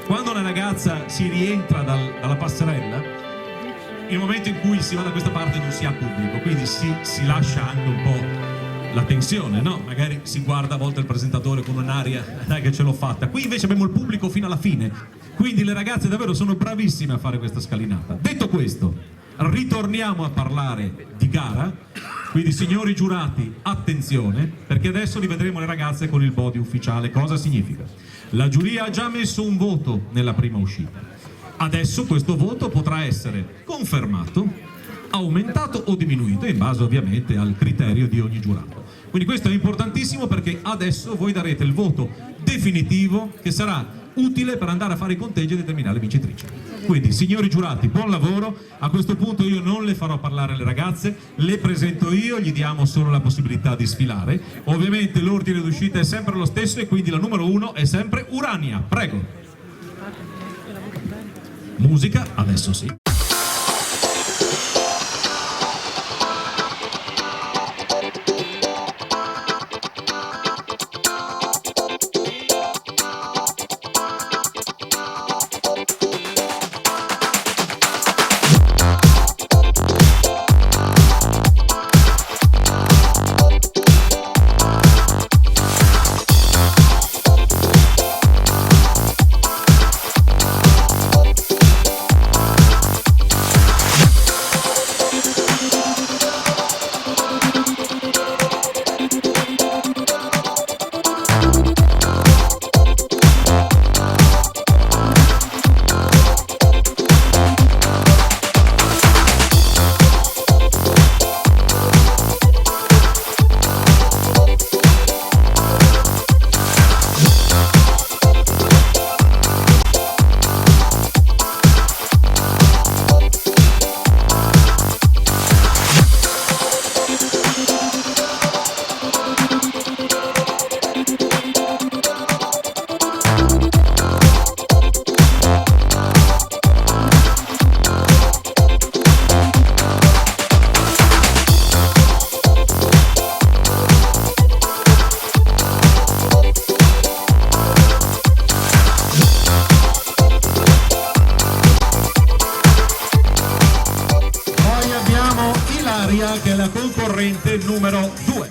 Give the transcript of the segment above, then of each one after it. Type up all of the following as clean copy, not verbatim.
Quando una ragazza si rientra dalla passerella, il momento in cui si va da questa parte non si ha pubblico, quindi si lascia anche un po' la tensione, no? Magari si guarda a volte il presentatore con un'aria, dai che ce l'ho fatta. Qui invece abbiamo il pubblico fino alla fine, quindi le ragazze davvero sono bravissime a fare questa scalinata. Detto questo, ritorniamo a parlare di gara, quindi signori giurati, attenzione, perché adesso rivedremo le ragazze con il body ufficiale. Cosa significa? La giuria ha già messo un voto nella prima uscita, adesso questo voto potrà essere confermato, aumentato o diminuito in base ovviamente al criterio di ogni giurato. Quindi questo è importantissimo perché adesso voi darete il voto definitivo che sarà utile per andare a fare i conteggi e determinare le vincitrici. Quindi signori giurati, buon lavoro. A questo punto io non le farò parlare le ragazze, le presento io, gli diamo solo la possibilità di sfilare. Ovviamente l'ordine d'uscita è sempre lo stesso e quindi la numero 1 è sempre Urania. Prego. Musica, adesso sì. Che è la concorrente numero 2.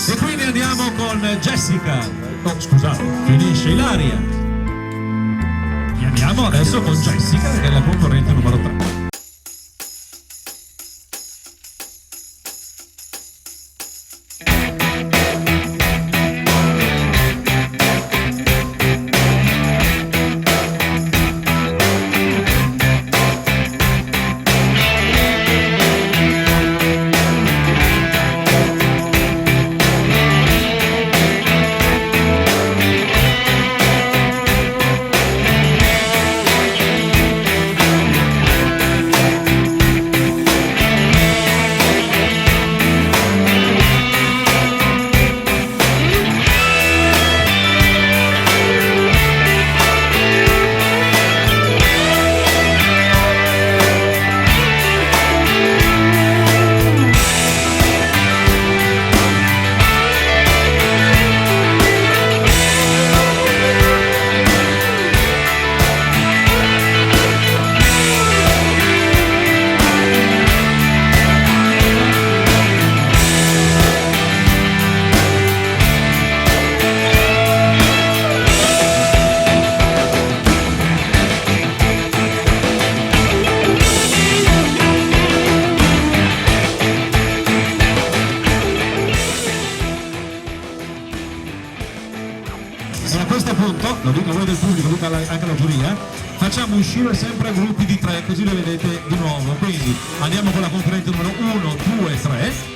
E quindi andiamo con Jessica. Oh, scusate, finisce Ilaria. E andiamo adesso con Jessica, che è la concorrente numero 3. uscire sempre a gruppi di 3, così le vedete di nuovo. Quindi andiamo con la concorrente numero 1, 2, 3.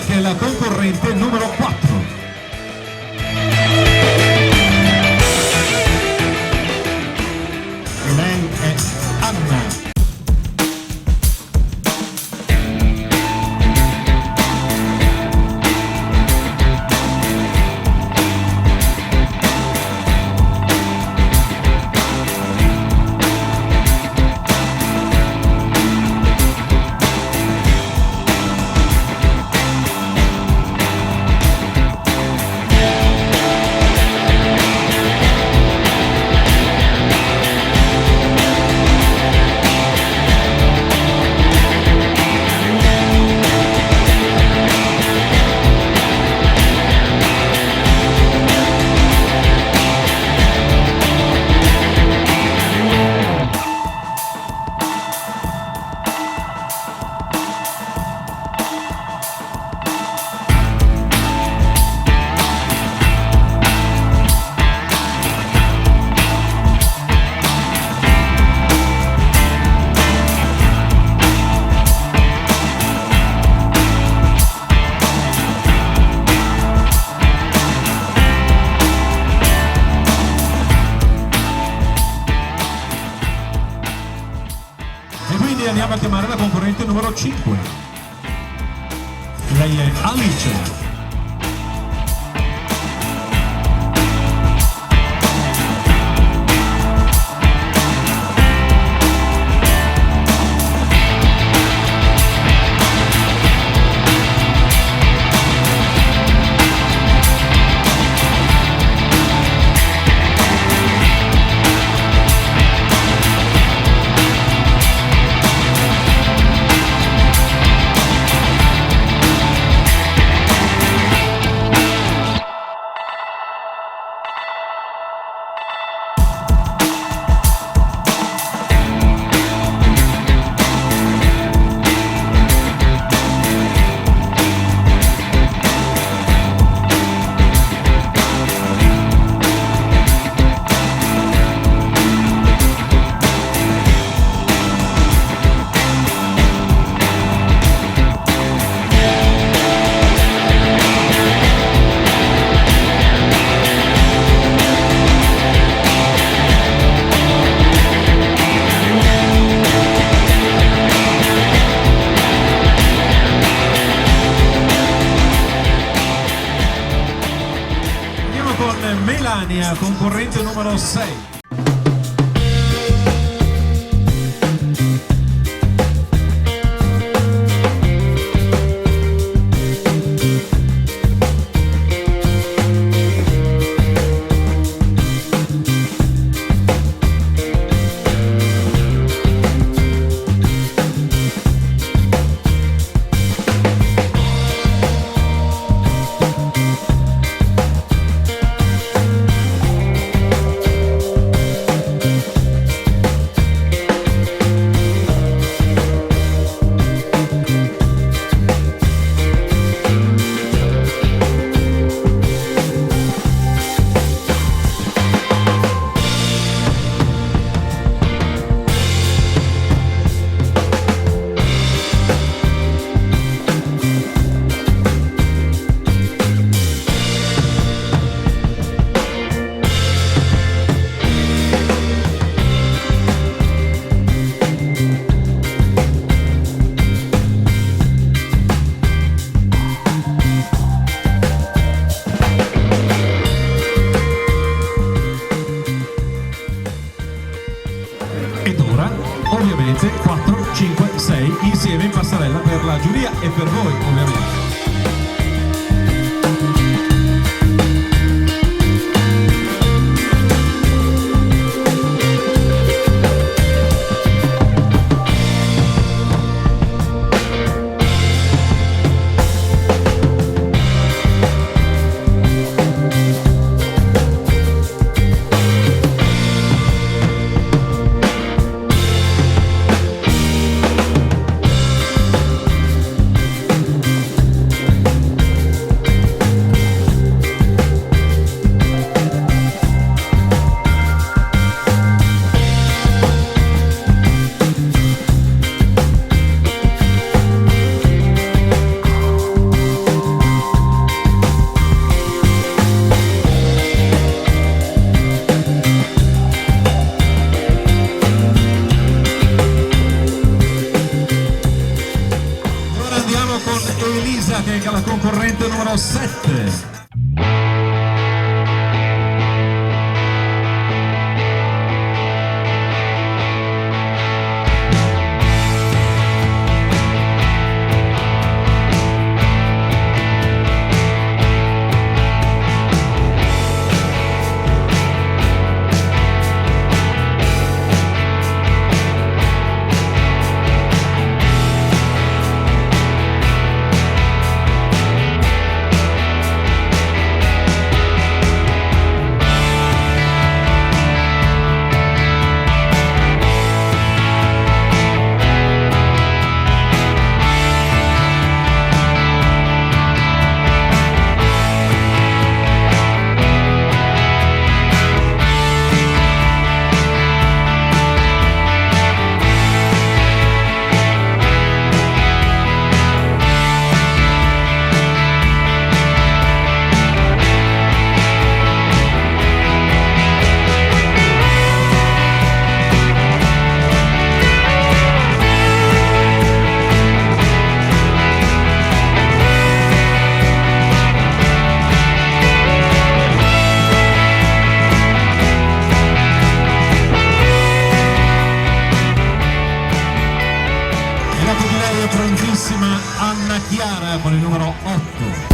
Che è la concorrente numero 4. Lei è Anna. Andiamo a chiamare la concorrente numero 5. Lei è Alice. Melania, concorrente numero 6. la giuria e per voi ovviamente. Elisa, che è la concorrente numero 7. Prontissima Anna Chiara con il numero 8.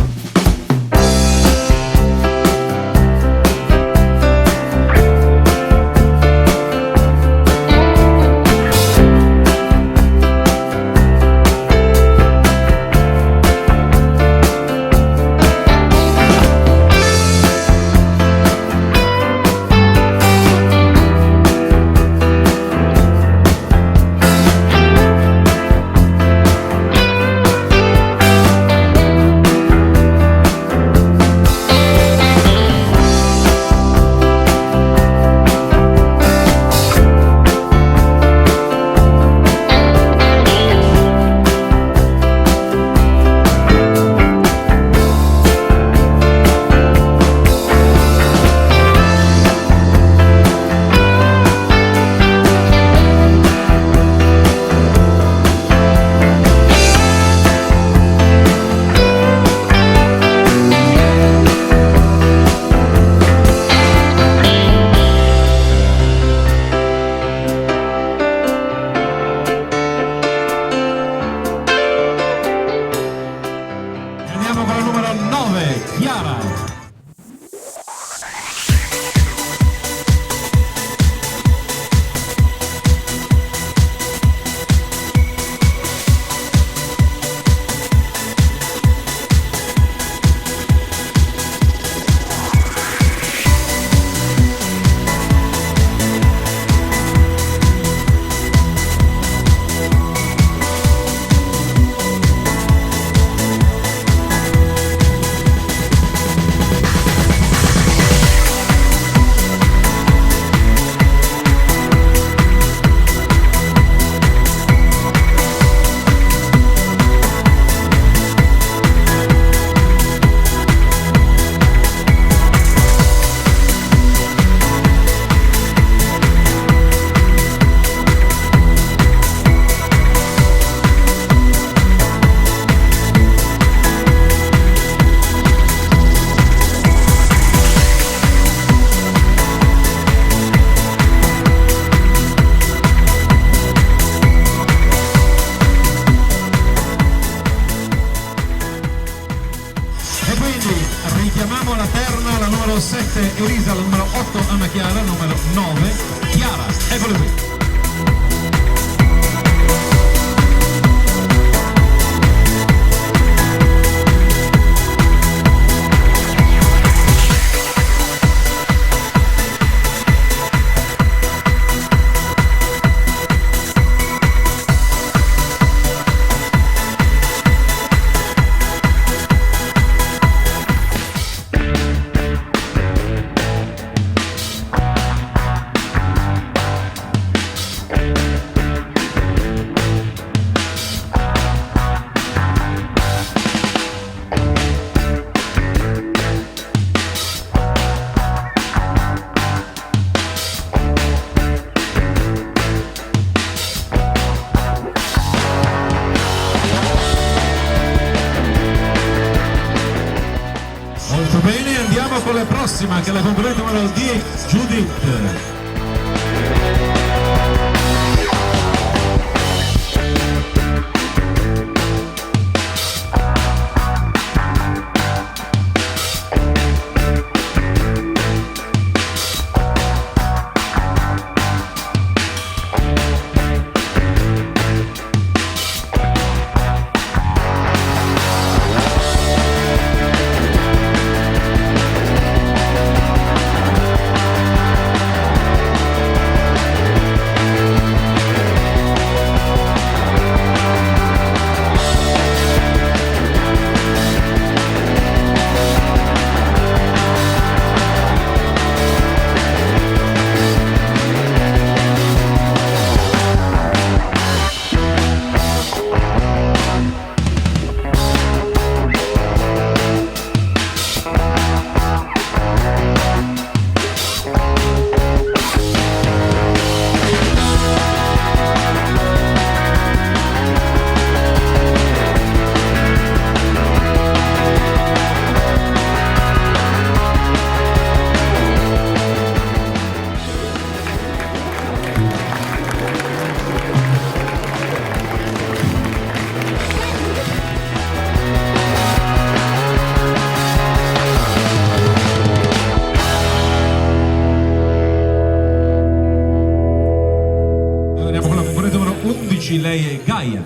Con il numero 9, Chiara. Vediamo la terna, la numero 7 Elisa, la numero 8 Anna Chiara, numero 9 Chiara. Eccole qui. Molto bene, andiamo con la prossima, che è la concorrente numero 10, Judith. Lei è Gaia.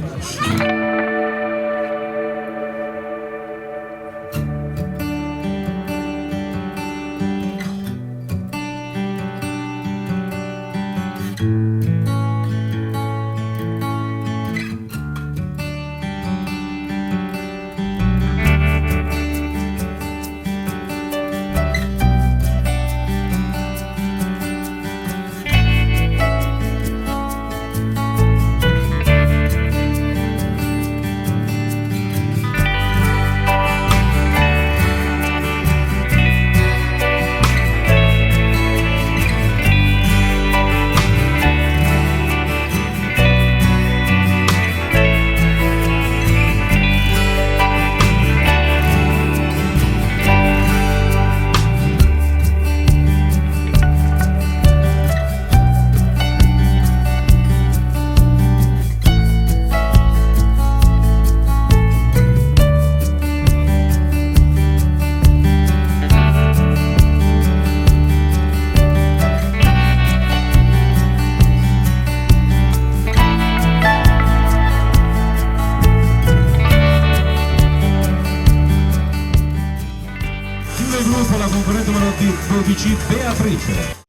Gruppo la concorrente numero 12 Beatrice.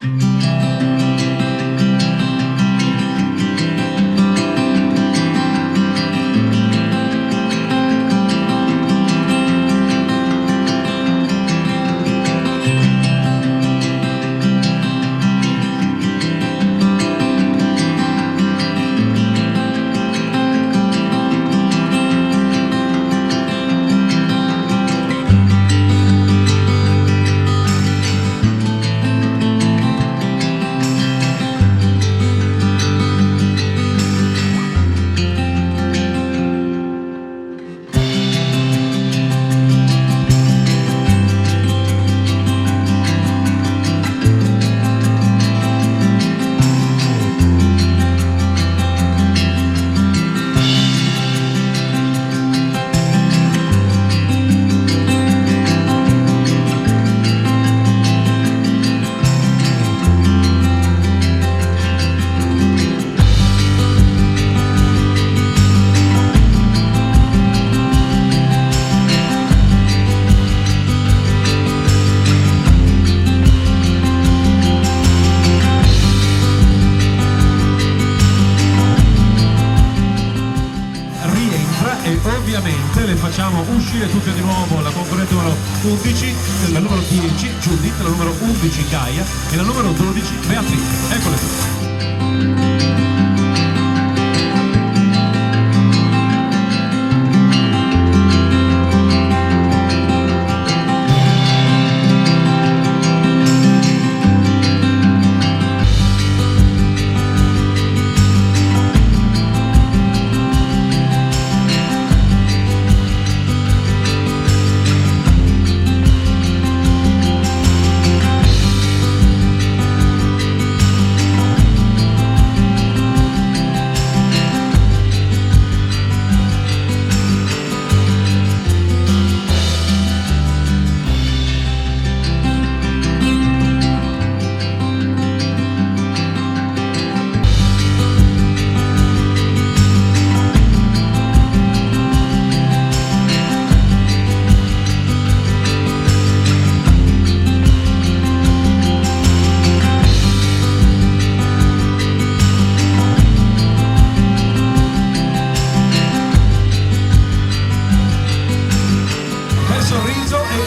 facciamo uscire tutte di nuovo la concorrente numero 11, la numero 10 Judith, la numero 11 Gaia e la numero 12 Beatrice. Eccole qui.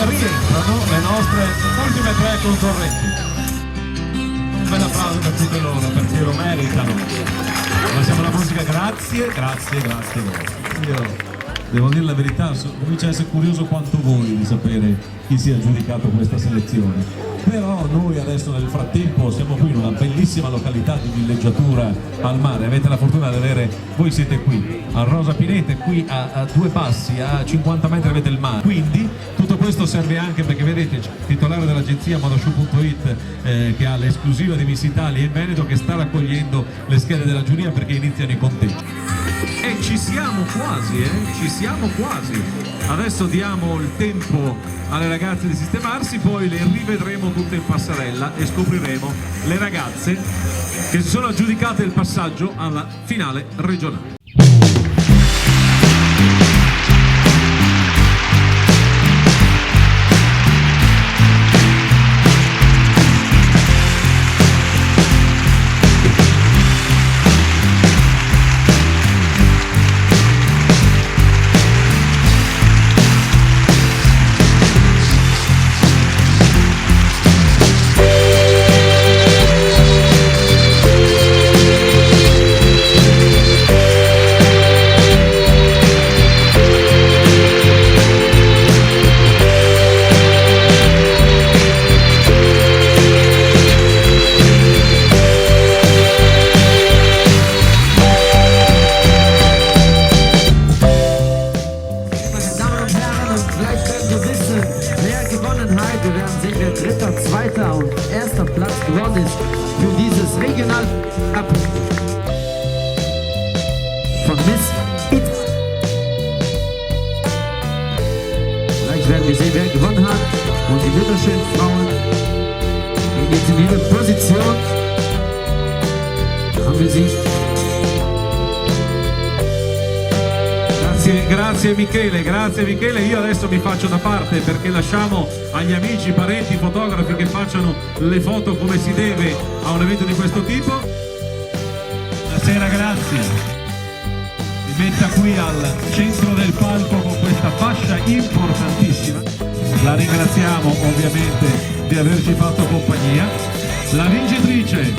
Rientrano le nostre ultime 3 concorrenti. Un bel applauso per tutte loro perché lo meritano. Lasciamo la musica, grazie. Io devo dire la verità, comincio a essere curioso quanto voi di sapere chi sia aggiudicato questa selezione. Però noi adesso nel frattempo siamo qui in una bellissima località di villeggiatura al mare, avete la fortuna di avere, voi siete qui a Rosa Pinete, qui a 2 passi, a 50 metri avete il mare, quindi tutto questo serve anche perché vedete il titolare dell'agenzia Modoshow.it che ha l'esclusiva di Miss Italia in Veneto che sta raccogliendo le schede della giuria perché iniziano i conteggi. E ci siamo quasi. Adesso diamo il tempo alle ragazze di sistemarsi, poi le rivedremo tutte in passerella e scopriremo le ragazze che si sono aggiudicate il passaggio alla finale regionale. Zweiter und erster Platz gewonnen ist für dieses Regional Cup von Miss It. Gleich werden wir sehen, wer gewonnen hat. Und die wunderschönen Frauen gehen jetzt in ihre Position. Da haben wir sie. Grazie Michele, io adesso mi faccio da parte perché lasciamo agli amici, parenti, fotografi che facciano le foto come si deve a un evento di questo tipo. Buonasera, grazie. Mi metta qui al centro del palco con questa fascia importantissima. La ringraziamo ovviamente di averci fatto compagnia. La vincitrice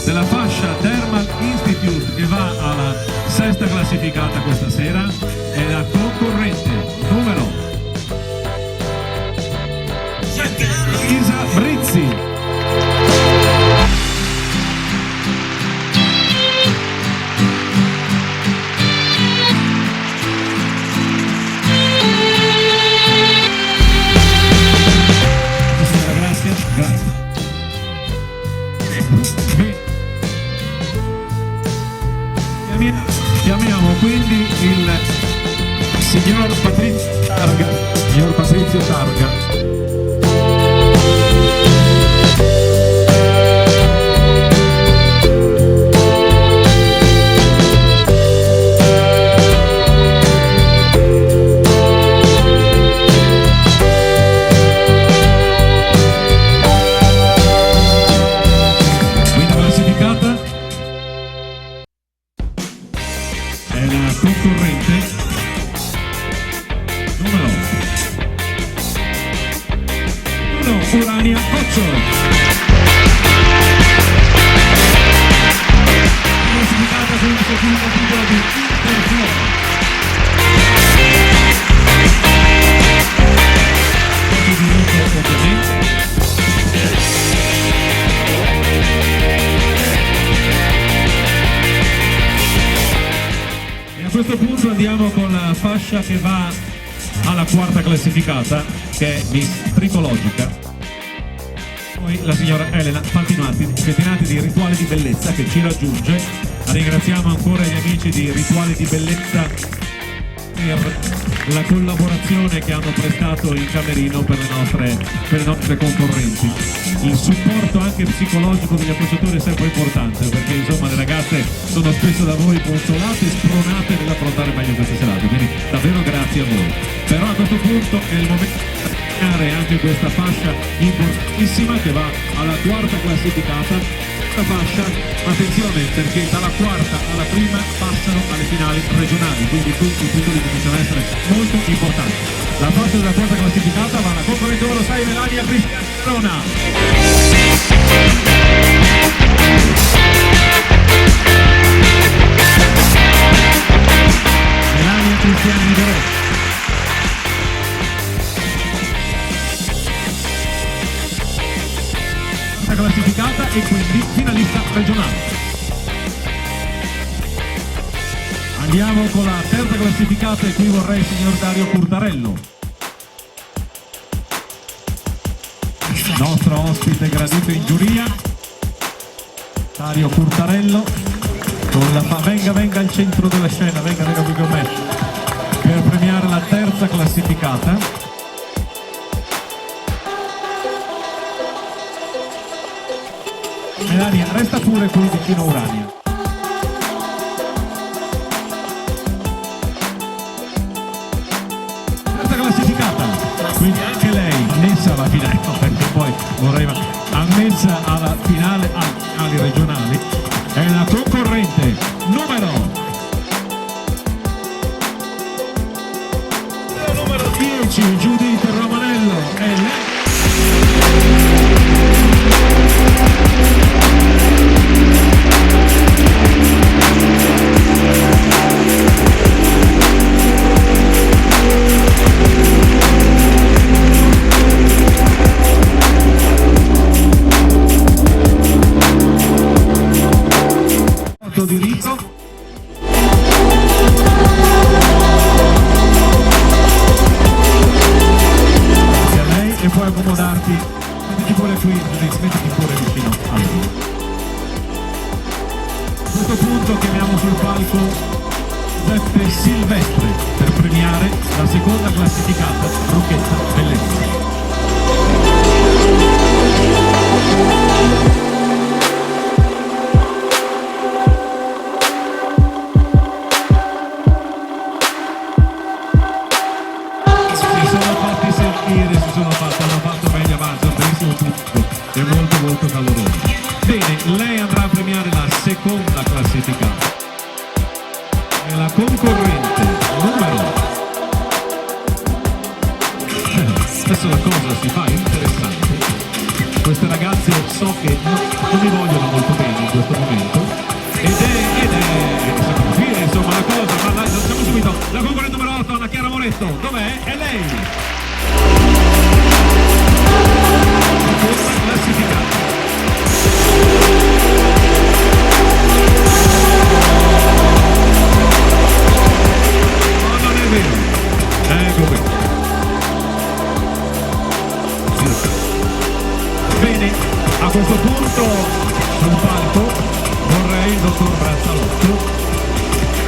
della fascia Thermal Institute che va alla 6ª classificata questa sera è la concorrente numero 7 Isa Brizzi. Grazie. Chiamiamo quindi il signor Patrizio Targa. È la concorrente numero 1 Urania Coccio. Classificata con il secondo titolo di Interflora. E a questo punto andiamo con la fascia che va alla quarta classificata, che è Miss Tricologica. Poi la signora Elena Pettinati di Rituale di Bellezza, che ci raggiunge. Ringraziamo ancora gli amici di Rituale di Bellezza per la collaborazione che hanno prestato in camerino per le nostre concorrenti. Il supporto anche psicologico degli appoggiatori è sempre importante, perché insomma le ragazze sono spesso da voi consolate e spronate nell'affrontare meglio queste serate, quindi davvero grazie a voi. Però a questo punto è il momento di terminare anche questa fascia importantissima che va alla quarta classificata. Fascia, attenzione, perché dalla quarta alla prima passano alle finali regionali, quindi tutti i titoli cominciano a essere molto importanti. La fascia della quarta classificata va alla concorrente numero 6 Melania Cristiani Verona. Melania Cristiani Verona. Classificata e quindi finalista regionale. Andiamo con la terza classificata e qui vorrei il signor Dario Curtarello, nostro ospite gradito in giuria. Dario Curtarello con la venga al centro della scena, venga qui con me per premiare la terza classificata. Melania, resta pure qui vicino a Urania. Terza classificata, quindi anche lei ammessa alla finale, no, perché poi vorrei ammessa alla finale alle regionali, è la concorrente numero 10, Giudice Romanello, e lei. Di Rico. Grazie a lei e puoi accomodarti, mettiti pure qui, mettiti pure vicino a lui. A questo punto chiamiamo sul palco Giuseppe Silvestre per premiare la seconda classificata Rocchetta Bellezza. Hanno fatto meglio avanti, un bellissimo pubblico e molto caloroso. Bene, lei andrà a premiare la seconda classificata e la concorrente numero. Adesso la cosa si fa interessante. Queste ragazze so che non mi vogliono molto bene in questo momento ed è insomma la cosa, ma lanciamo subito la concorrente numero 8, Anna Chiara Moretto. Dov'è? È lei! Questa classificata. No, non è vero. Ecco qui. Bene, a questo punto sul palco vorrei il dottor Brazzalotto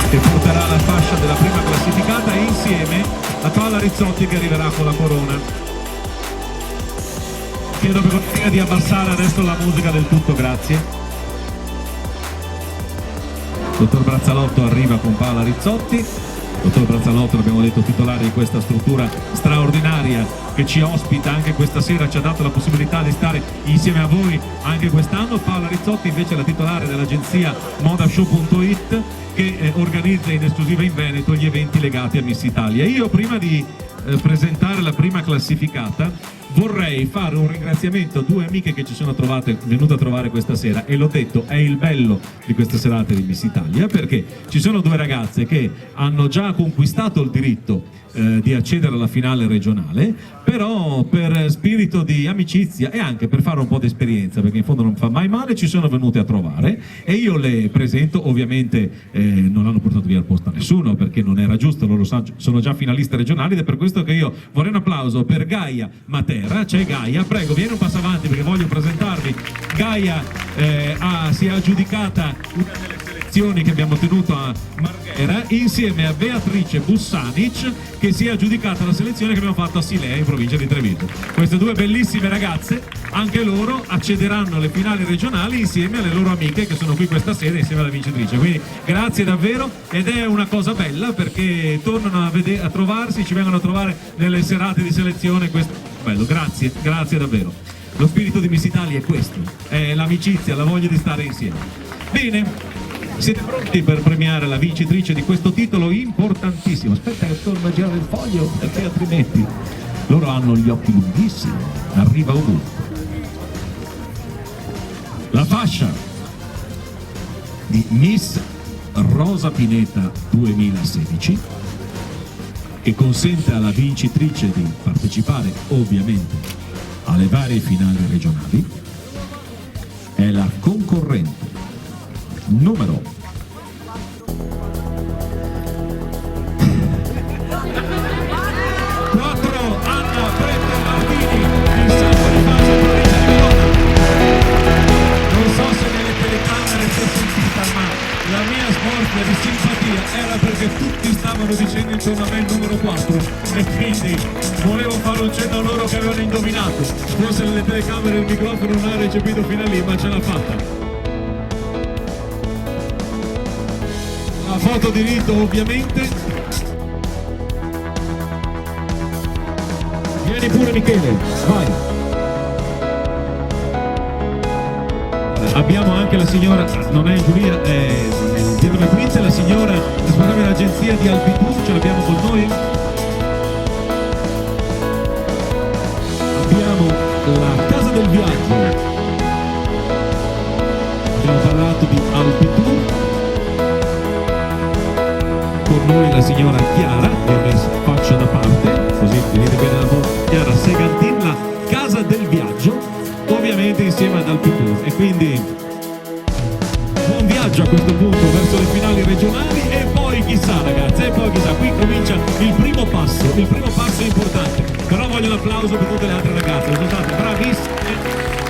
che porterà la fascia della prima classificata e insieme a Paola Rizzotti che arriverà con la corona. Chiedo per cortesia di abbassare adesso la musica del tutto, grazie. Dottor Brazzalotto arriva con Paola Rizzotti. Dottor Brazzalotto, l'abbiamo detto, titolare di questa struttura straordinaria che ci ospita anche questa sera, ci ha dato la possibilità di stare insieme a voi anche quest'anno. Paola Rizzotti invece è la titolare dell'agenzia modashow.it che organizza in esclusiva in Veneto gli eventi legati a Miss Italia. Io prima di presentare la prima classificata, vorrei fare un ringraziamento a due amiche che ci sono venute a trovare questa sera, e l'ho detto, è il bello di queste serate di Miss Italia, perché ci sono due ragazze che hanno già conquistato il diritto di accedere alla finale regionale, però per spirito di amicizia e anche per fare un po' di esperienza, perché in fondo non fa mai male, ci sono venute a trovare e io le presento. Ovviamente non hanno portato via il posto a nessuno, perché non era giusto, loro sono già finaliste regionali, ed è per questo che io vorrei un applauso per Gaia Matera. C'è Gaia, prego vieni un passo avanti perché voglio presentarvi. Gaia si è aggiudicata una delle selezioni che abbiamo tenuto a Marghera insieme a Beatrice Bussanic, che si è aggiudicata la selezione che abbiamo fatto a Silea in provincia di Treviso. Queste due bellissime ragazze, anche loro accederanno alle finali regionali insieme alle loro amiche che sono qui questa sera insieme alla vincitrice. Quindi grazie davvero, ed è una cosa bella perché tornano a trovarsi, ci vengono a trovare nelle serate di selezione. Questo è bello, grazie davvero. Lo spirito di Miss Italia è questo, è l'amicizia, la voglia di stare insieme. Bene, siete pronti per premiare la vincitrice di questo titolo importantissimo? Aspetta che torno a girare il foglio, perché altrimenti loro hanno gli occhi lunghissimi, arriva ovunque. La fascia di Miss Rosa Pineta 2016, che consente alla vincitrice di partecipare ovviamente alle varie finali regionali, è la concorrente numero 4, Anna Prete Martini di San Bonifacio, provincia di Verona. Non so se nelle telecamere si è sentita, ma la mia smorfia di simpatia era perché tutti stavano dicendo intorno a me il numero 4 e quindi volevo fare un cenno a loro che avevano indovinato. Forse nelle telecamere il microfono non ha recepito fino a lì, ma ce l'ha fatta. La foto di rito ovviamente. Vieni pure Michele, vai. Abbiamo anche la signora, non è Giulia, è Pietro Prince, la signora responsabile dell'agenzia di Alpitur, ce l'abbiamo con noi. Abbiamo la Casa del Viaggio, abbiamo parlato di Alpitur. Con noi la signora Chiara, che ho messo faccia da parte, così vedete bene la voce. Chiara Segantin, la Casa del Viaggio, ovviamente insieme ad Alpitur. E quindi buon viaggio a questo punto verso le finali regionali, e poi chissà ragazzi, qui comincia il primo passo importante. Però voglio l'applauso per tutte le altre ragazze, sono state bravissime,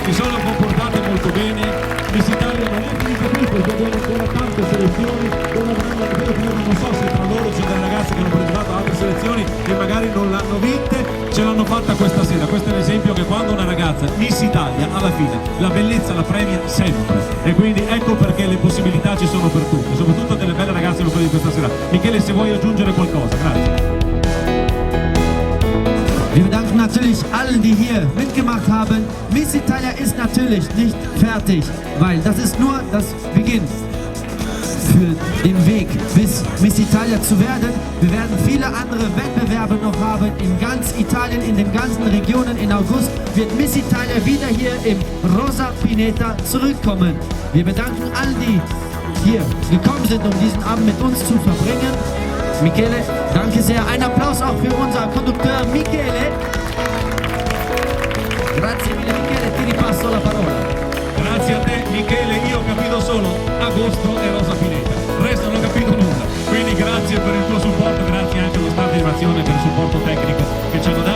si sono comportate molto bene. Miss Italia non è finito qui, perché abbiamo ancora tante selezioni, non so se tra loro c'è delle ragazze che hanno partecipato a altre selezioni e magari non l'hanno vinte, ce l'hanno fatta questa sera. Questo è l'esempio che quando una ragazza Miss Italia, alla fine la bellezza la premia sempre, e quindi ecco perché le possibilità ci sono per tutte, soprattutto delle belle ragazze come quelle di questa sera. Michele, se vuoi aggiungere qualcosa, grazie. Wir bedanken natürlich allen, die hier mitgemacht haben. Miss Italia ist natürlich nicht fertig, weil das ist nur das Beginn für den Weg bis Miss Italia zu werden. Wir werden viele andere Wettbewerbe noch haben in ganz Italien, in den ganzen Regionen. In August wird Miss Italia wieder hier im Rosa Pineta zurückkommen. Wir bedanken allen, die hier gekommen sind, um diesen Abend mit uns zu verbringen. Michele, danke sehr. Ein Applaus auch für unser Kondukteur Michele. Grazie mille Michele, ti ripasso la parola. Grazie a te Michele, io ho capito solo agosto e Rosa Pineta, il resto non ho capito nulla, quindi grazie per il tuo supporto, grazie anche allo staff di animazione per il supporto tecnico che ci hanno dato.